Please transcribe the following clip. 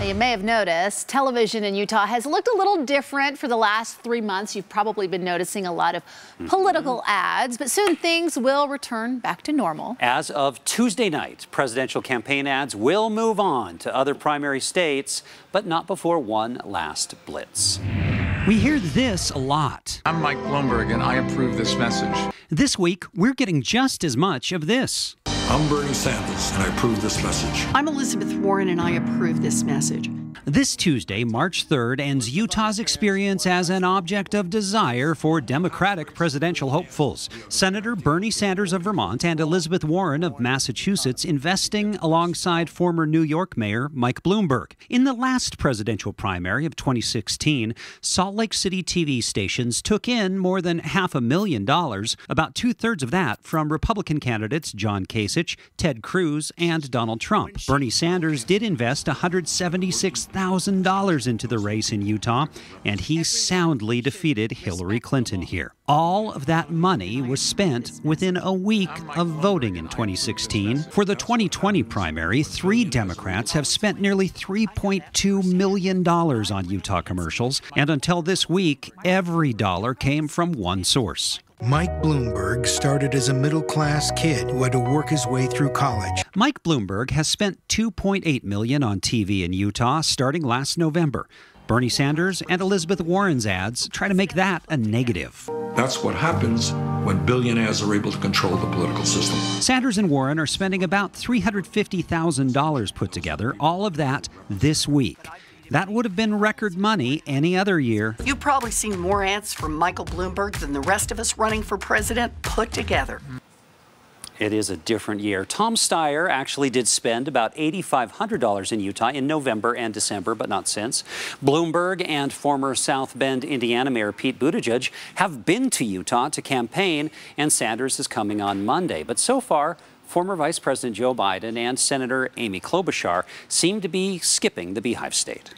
You may have noticed television in Utah has looked a little different for the last 3 months. You've probably been noticing a lot of political ads, but soon things will return back to normal. As of Tuesday night, presidential campaign ads will move on to other primary states, but not before one last blitz. We hear this a lot. I'm Mike Bloomberg, and I approve this message. This week, we're getting just as much of this. I'm Bernie Sanders, and I approve this message. I'm Elizabeth Warren, and I approve this message. This Tuesday, March 3rd, ends Utah's experience as an object of desire for Democratic presidential hopefuls. Senator Bernie Sanders of Vermont and Elizabeth Warren of Massachusetts investing alongside former New York Mayor Mike Bloomberg. In the last presidential primary of 2016, Salt Lake City TV stations took in more than $500,000, about two-thirds of that from Republican candidates John Kasich, Ted Cruz, and Donald Trump. Bernie Sanders did invest $176,000 into the race in Utah, and he soundly defeated Hillary Clinton here. All of that money was spent within a week of voting in 2016. For the 2020 primary, 3 Democrats have spent nearly $3.2 million on Utah commercials, and until this week, every dollar came from one source. Mike Bloomberg started as a middle-class kid who had to work his way through college. Mike Bloomberg has spent $2.8 million on TV in Utah starting last November. Bernie Sanders and Elizabeth Warren's ads try to make that a negative. That's what happens when billionaires are able to control the political system. Sanders and Warren are spending about $350,000 put together, all of that this week. That would have been record money any other year. You've probably seen more ads from Michael Bloomberg than the rest of us running for president put together. It is a different year. Tom Steyer actually did spend about $8,500 in Utah in November and December, but not since. Bloomberg and former South Bend, Indiana Mayor Pete Buttigieg have been to Utah to campaign, and Sanders is coming on Monday. But so far, former Vice President Joe Biden and Senator Amy Klobuchar seem to be skipping the Beehive State.